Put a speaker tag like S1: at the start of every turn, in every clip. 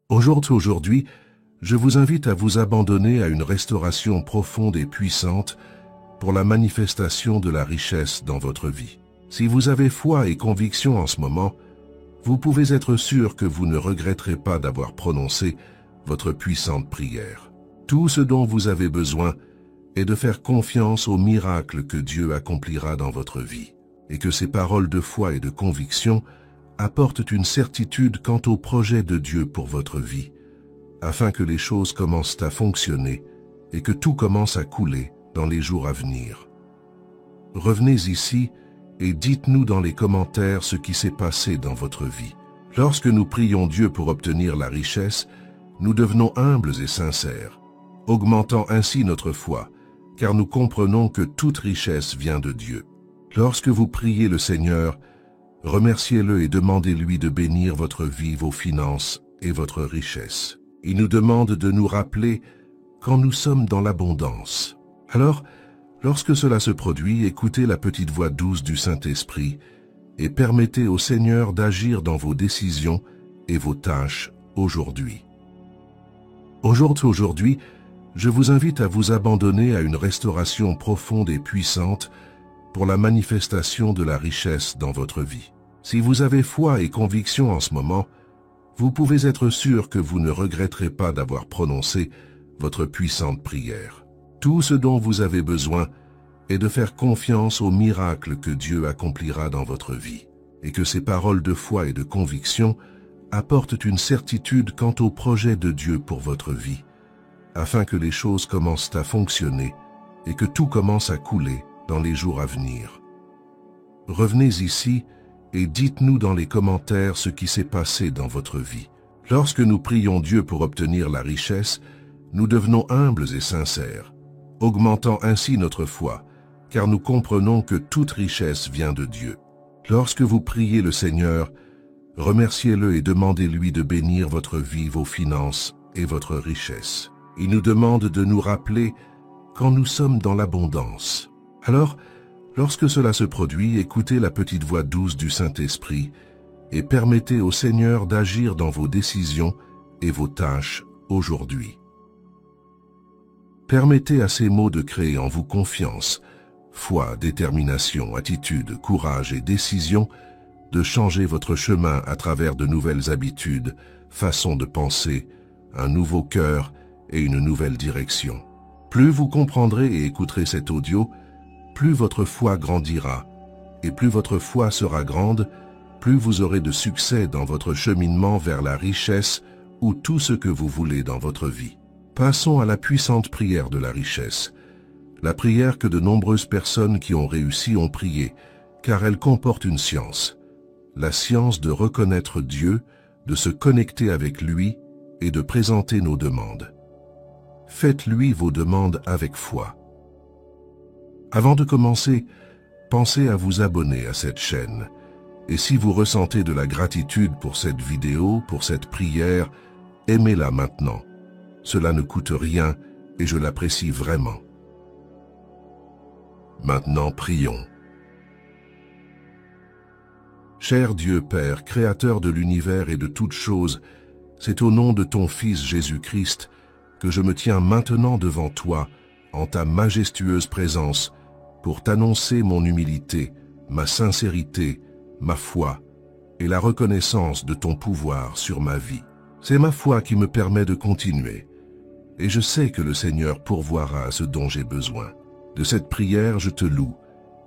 S1: Aujourd'hui, je vous invite à vous abandonner à une restauration profonde et puissante pour la manifestation de la richesse dans votre vie. Si vous avez foi et conviction en ce moment, vous pouvez être sûr que vous ne regretterez pas d'avoir prononcé votre puissante prière. Tout ce dont vous avez besoin est de faire confiance au miracle que Dieu accomplira dans votre vie, et que ces paroles de foi et de conviction apportent une certitude quant au projet de Dieu pour votre vie, afin que les choses commencent à fonctionner et que tout commence à couler dans les jours à venir. Revenez ici et dites-nous dans les commentaires ce qui s'est passé dans votre vie. Lorsque nous prions Dieu pour obtenir la richesse, nous devenons humbles et sincères, augmentant ainsi notre foi, car nous comprenons que toute richesse vient de Dieu. Lorsque vous priez le Seigneur, remerciez-le et demandez-lui de bénir votre vie, vos finances et votre richesse. Il nous demande de nous rappeler quand nous sommes dans l'abondance. Alors, lorsque cela se produit, écoutez la petite voix douce du Saint-Esprit et permettez au Seigneur d'agir dans vos décisions et vos tâches aujourd'hui. Aujourd'hui, je vous invite à vous abandonner à une restauration profonde et puissante pour la manifestation de la richesse dans votre vie. Si vous avez foi et conviction en ce moment, vous pouvez être sûr que vous ne regretterez pas d'avoir prononcé votre puissante prière. Tout ce dont vous avez besoin est de faire confiance au miracle que Dieu accomplira dans votre vie, et que ces paroles de foi et de conviction apportent une certitude quant au projet de Dieu pour votre vie, afin que les choses commencent à fonctionner et que tout commence à couler dans les jours à venir. Revenez ici et dites-nous dans les commentaires ce qui s'est passé dans votre vie. Lorsque nous prions Dieu pour obtenir la richesse, nous devenons humbles et sincères, augmentant ainsi notre foi, car nous comprenons que toute richesse vient de Dieu. Lorsque vous priez le Seigneur, remerciez-le et demandez-lui de bénir votre vie, vos finances et votre richesse. Il nous demande de nous rappeler quand nous sommes dans l'abondance. Alors, lorsque cela se produit, écoutez la petite voix douce du Saint-Esprit et permettez au Seigneur d'agir dans vos décisions et vos tâches aujourd'hui. Permettez à ces mots de créer en vous confiance, foi, détermination, attitude, courage et décision de changer votre chemin à travers de nouvelles habitudes, façons de penser, un nouveau cœur et une nouvelle direction. Plus vous comprendrez et écouterez cet audio, plus votre foi grandira, et plus votre foi sera grande, plus vous aurez de succès dans votre cheminement vers la richesse ou tout ce que vous voulez dans votre vie. Passons à la puissante prière de la richesse, la prière que de nombreuses personnes qui ont réussi ont priée, car elle comporte une science, la science de reconnaître Dieu, de se connecter avec lui et de présenter nos demandes. Faites-lui vos demandes avec foi. Avant de commencer, pensez à vous abonner à cette chaîne. Et si vous ressentez de la gratitude pour cette vidéo, pour cette prière, aimez-la maintenant. Cela ne coûte rien et je l'apprécie vraiment. Maintenant, prions. Cher Dieu Père, Créateur de l'univers et de toutes choses, c'est au nom de ton Fils Jésus-Christ que je me tiens maintenant devant toi, en ta majestueuse présence, pour t'annoncer mon humilité, ma sincérité, ma foi et la reconnaissance de ton pouvoir sur ma vie. C'est ma foi qui me permet de continuer, et je sais que le Seigneur pourvoira à ce dont j'ai besoin. De cette prière, je te loue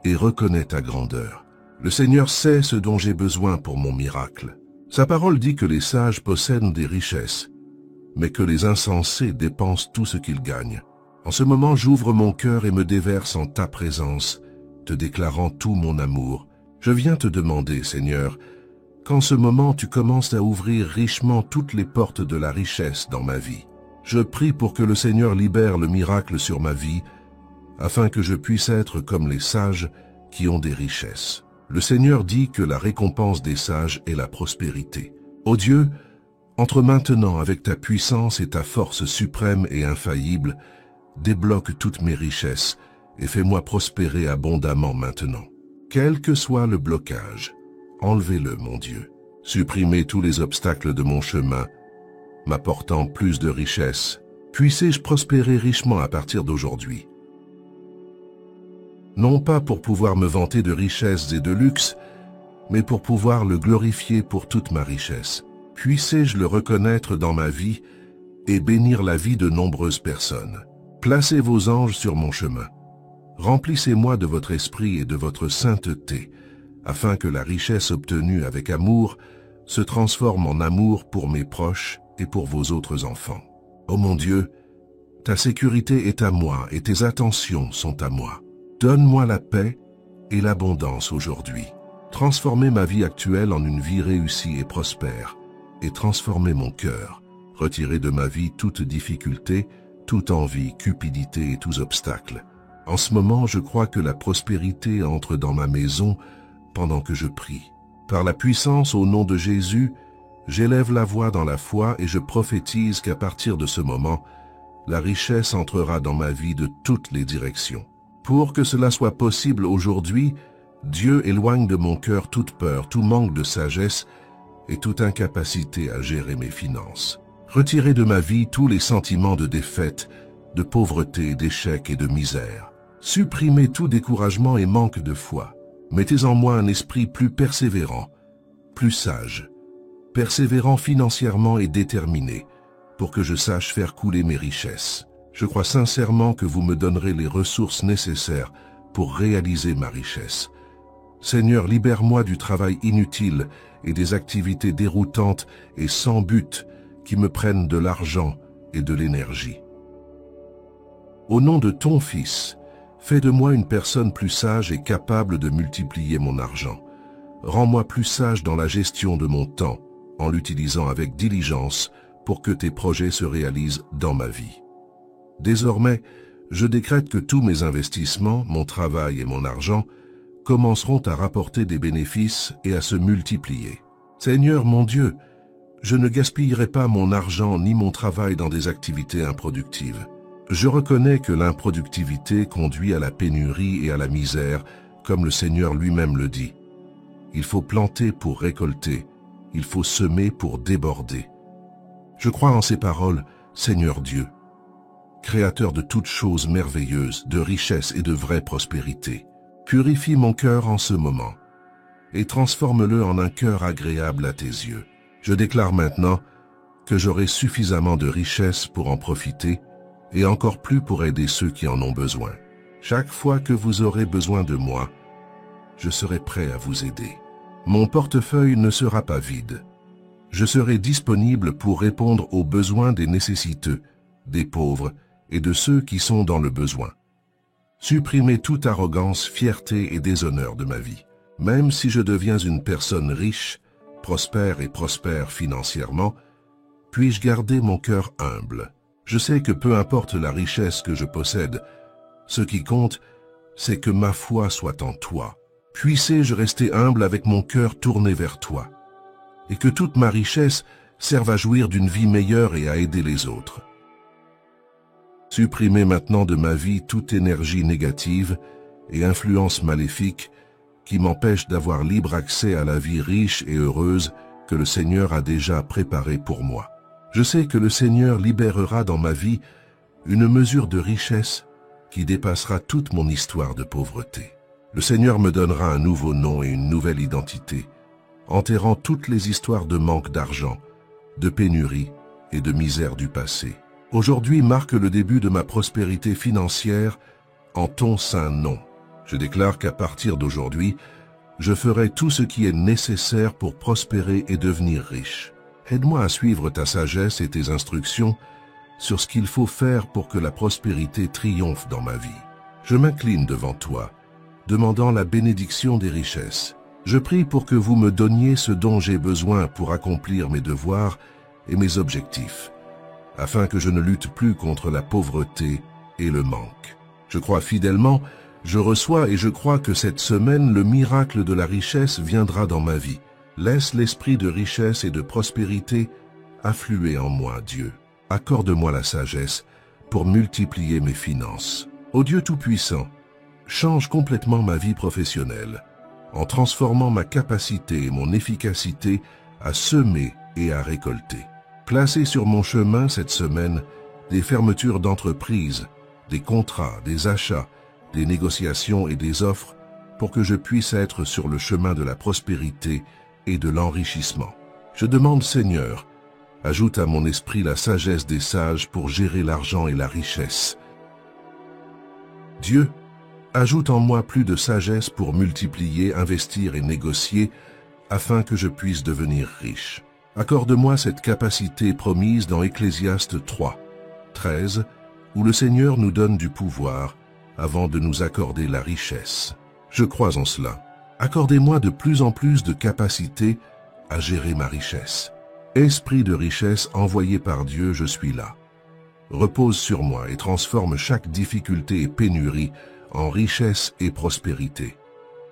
S1: et reconnais ta grandeur. Le Seigneur sait ce dont j'ai besoin pour mon miracle. Sa parole dit que les sages possèdent des richesses, mais que les insensés dépensent tout ce qu'ils gagnent. En ce moment, j'ouvre mon cœur et me déverse en ta présence, te déclarant tout mon amour. Je viens te demander, Seigneur, qu'en ce moment tu commences à ouvrir richement toutes les portes de la richesse dans ma vie. Je prie pour que le Seigneur libère le miracle sur ma vie, afin que je puisse être comme les sages qui ont des richesses. Le Seigneur dit que la récompense des sages est la prospérité. Ô Dieu, entre maintenant avec ta puissance et ta force suprême et infaillible, débloque toutes mes richesses et fais-moi prospérer abondamment maintenant. Quel que soit le blocage, enlevez-le, mon Dieu. Supprimez tous les obstacles de mon chemin, m'apportant plus de richesses. Puissé-je prospérer richement à partir d'aujourd'hui. Non pas pour pouvoir me vanter de richesses et de luxe, mais pour pouvoir le glorifier pour toute ma richesse. Puissé-je le reconnaître dans ma vie et bénir la vie de nombreuses personnes. Placez vos anges sur mon chemin. Remplissez-moi de votre esprit et de votre sainteté, afin que la richesse obtenue avec amour se transforme en amour pour mes proches et pour vos autres enfants. Ô mon Dieu, ta sécurité est à moi et tes attentions sont à moi. Donne-moi la paix et l'abondance aujourd'hui. Transformez ma vie actuelle en une vie réussie et prospère, et transformez mon cœur. Retirez de ma vie toute difficulté, toute envie, cupidité et tous obstacles. En ce moment, je crois que la prospérité entre dans ma maison pendant que je prie. Par la puissance au nom de Jésus, j'élève la voix dans la foi et je prophétise qu'à partir de ce moment, la richesse entrera dans ma vie de toutes les directions. Pour que cela soit possible aujourd'hui, Dieu éloigne de mon cœur toute peur, tout manque de sagesse et toute incapacité à gérer mes finances. Retirez de ma vie tous les sentiments de défaite, de pauvreté, d'échec et de misère. Supprimez tout découragement et manque de foi. Mettez en moi un esprit plus persévérant, plus sage, persévérant financièrement et déterminé, pour que je sache faire couler mes richesses. Je crois sincèrement que vous me donnerez les ressources nécessaires pour réaliser ma richesse. Seigneur, libère-moi du travail inutile et des activités déroutantes et sans but qui me prennent de l'argent et de l'énergie. Au nom de ton Fils, fais de moi une personne plus sage et capable de multiplier mon argent. Rends-moi plus sage dans la gestion de mon temps, en l'utilisant avec diligence pour que tes projets se réalisent dans ma vie. Désormais, je décrète que tous mes investissements, mon travail et mon argent commenceront à rapporter des bénéfices et à se multiplier. Seigneur mon Dieu, je ne gaspillerai pas mon argent ni mon travail dans des activités improductives. Je reconnais que l'improductivité conduit à la pénurie et à la misère, comme le Seigneur lui-même le dit. Il faut planter pour récolter, il faut semer pour déborder. Je crois en ces paroles, Seigneur Dieu, Créateur de toutes choses merveilleuses, de richesse et de vraie prospérité. Purifie mon cœur en ce moment et transforme-le en un cœur agréable à tes yeux. Je déclare maintenant que j'aurai suffisamment de richesses pour en profiter et encore plus pour aider ceux qui en ont besoin. Chaque fois que vous aurez besoin de moi, je serai prêt à vous aider. Mon portefeuille ne sera pas vide. Je serai disponible pour répondre aux besoins des nécessiteux, des pauvres et de ceux qui sont dans le besoin. Supprimez toute arrogance, fierté et déshonneur de ma vie. Même si je deviens une personne riche, prospère et prospère financièrement, puis-je garder mon cœur humble. Je sais que peu importe la richesse que je possède, ce qui compte, c'est que ma foi soit en toi. Puissé-je rester humble avec mon cœur tourné vers toi, et que toute ma richesse serve à jouir d'une vie meilleure et à aider les autres. Supprimez maintenant de ma vie toute énergie négative et influence maléfique qui m'empêche d'avoir libre accès à la vie riche et heureuse que le Seigneur a déjà préparée pour moi. Je sais que le Seigneur libérera dans ma vie une mesure de richesse qui dépassera toute mon histoire de pauvreté. Le Seigneur me donnera un nouveau nom et une nouvelle identité, enterrant toutes les histoires de manque d'argent, de pénurie et de misère du passé. Aujourd'hui marque le début de ma prospérité financière en ton saint nom. Je déclare qu'à partir d'aujourd'hui, je ferai tout ce qui est nécessaire pour prospérer et devenir riche. Aide-moi à suivre ta sagesse et tes instructions sur ce qu'il faut faire pour que la prospérité triomphe dans ma vie. Je m'incline devant toi, demandant la bénédiction des richesses. Je prie pour que vous me donniez ce dont j'ai besoin pour accomplir mes devoirs et mes objectifs, afin que je ne lutte plus contre la pauvreté et le manque. Je crois fidèlement, je reçois et je crois que cette semaine, le miracle de la richesse viendra dans ma vie. Laisse l'esprit de richesse et de prospérité affluer en moi, Dieu. Accorde-moi la sagesse pour multiplier mes finances. Ô Dieu Tout-Puissant, change complètement ma vie professionnelle en transformant ma capacité et mon efficacité à semer et à récolter. Placez sur mon chemin cette semaine des fermetures d'entreprises, des contrats, des achats, des négociations et des offres pour que je puisse être sur le chemin de la prospérité et de l'enrichissement. Je demande, Seigneur, ajoute à mon esprit la sagesse des sages pour gérer l'argent et la richesse. Dieu, ajoute en moi plus de sagesse pour multiplier, investir et négocier afin que je puisse devenir riche. Accorde-moi cette capacité promise dans Ecclésiaste 3, 13, où le Seigneur nous donne du pouvoir avant de nous accorder la richesse. Je crois en cela. Accordez-moi de plus en plus de capacité à gérer ma richesse. Esprit de richesse envoyé par Dieu, je suis là. Repose sur moi et transforme chaque difficulté et pénurie en richesse et prospérité.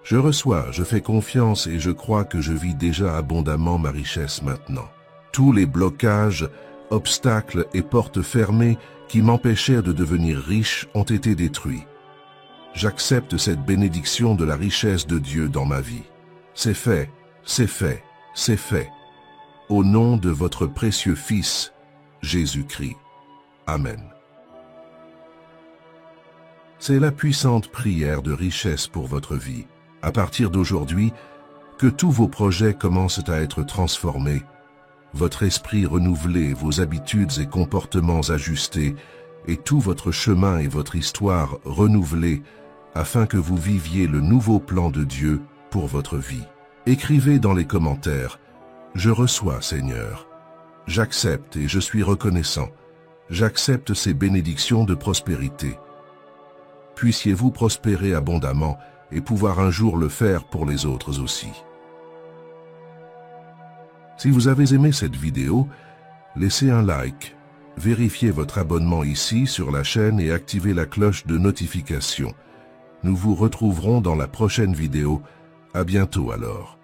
S1: Je reçois, je fais confiance et je crois que je vis déjà abondamment ma richesse maintenant. Tous les blocages, obstacles et portes fermées qui m'empêchaient de devenir riche ont été détruits. J'accepte cette bénédiction de la richesse de Dieu dans ma vie. C'est fait, c'est fait, c'est fait. Au nom de votre précieux Fils, Jésus-Christ. Amen. C'est la puissante prière de richesse pour votre vie. À partir d'aujourd'hui, que tous vos projets commencent à être transformés, votre esprit renouvelé, vos habitudes et comportements ajustés, et tout votre chemin et votre histoire renouvelés, afin que vous viviez le nouveau plan de Dieu pour votre vie. Écrivez dans les commentaires « Je reçois, Seigneur. J'accepte et je suis reconnaissant. J'accepte ces bénédictions de prospérité. » Puissiez-vous prospérer abondamment et pouvoir un jour le faire pour les autres aussi. Si vous avez aimé cette vidéo, laissez un like, vérifiez votre abonnement ici sur la chaîne et activez la cloche de notification. Nous vous retrouverons dans la prochaine vidéo. À bientôt alors.